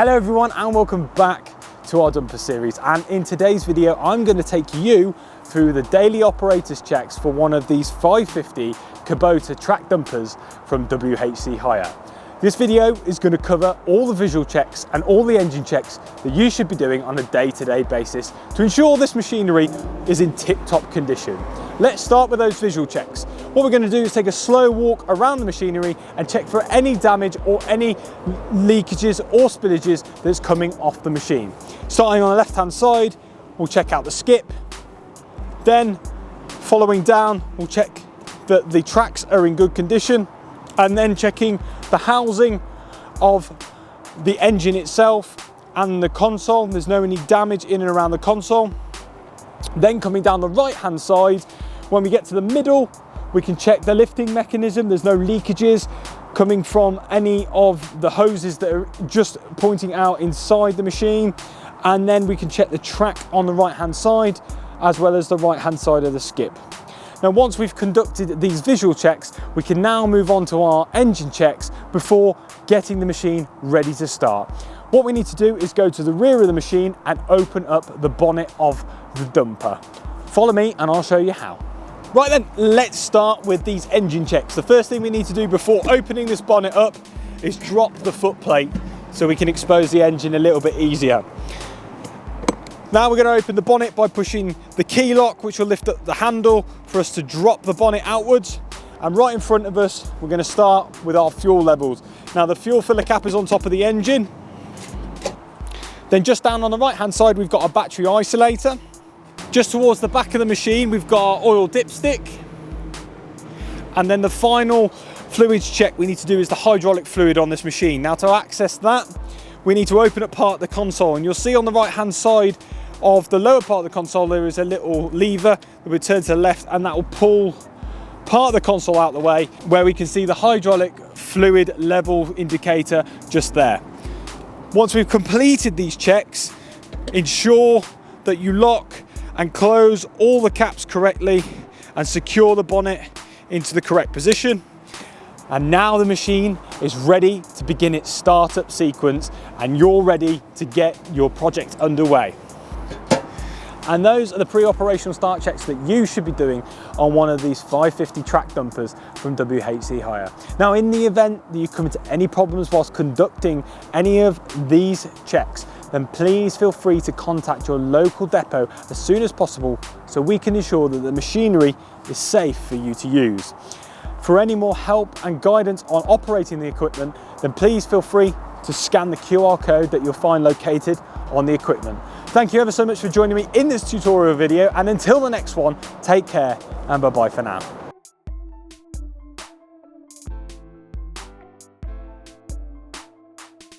Hello everyone and welcome back to our dumper series, and in today's video I'm going to take you through the daily operators checks for one of these 550 Kubota track dumpers from WHC Hire. This video is going to cover all the visual checks and all the engine checks that you should be doing on a day-to-day basis to ensure this machinery is in tip-top condition. Let's start with those visual checks. What we're going to do is take a slow walk around the machinery and check for any damage or any leakages or spillages that's coming off the machine. Starting on the left-hand side, we'll check out the skip. Then, following down, we'll check that the tracks are in good condition, and then checking the housing of the engine itself and the console. There's no any damage in and around the console. Then coming down the right-hand side, when we get to the middle, we can check the lifting mechanism. There's no leakages coming from any of the hoses that are just pointing out inside the machine. And then we can check the track on the right-hand side, as well as the right-hand side of the skip. Now, once we've conducted these visual checks, we can now move on to our engine checks before getting the machine ready to start. What we need to do is go to the rear of the machine and open up the bonnet of the dumper. Follow me and I'll show you how. Right then, let's start with these engine checks. The first thing we need to do before opening this bonnet up is drop the foot plate so we can expose the engine a little bit easier. Now we're going to open the bonnet by pushing the key lock, which will lift up the handle for us to drop the bonnet outwards. And right in front of us, we're going to start with our fuel levels. Now the fuel filler cap is on top of the engine. Then just down on the right hand side, we've got a battery isolator. Just towards the back of the machine, we've got our oil dipstick. And then the final fluids check we need to do is the hydraulic fluid on this machine. Now to access that, we need to open up part of the console, and you'll see on the right hand side of the lower part of the console there is a little lever that will turn to the left, and that will pull part of the console out of the way, where we can see the hydraulic fluid level indicator just there. Once we've completed these checks, ensure that you lock and close all the caps correctly and secure the bonnet into the correct position. And now the machine is ready to begin its startup sequence, and you're ready to get your project underway. And those are the pre-operational start checks that you should be doing on one of these 550 track dumpers from WHC Hire. Now, in the event that you come into any problems whilst conducting any of these checks, then please feel free to contact your local depot as soon as possible so we can ensure that the machinery is safe for you to use. For any more help and guidance on operating the equipment, then please feel free to scan the QR code that you'll find located on the equipment. Thank you ever so much for joining me in this tutorial video, and until the next one, take care and bye-bye for now.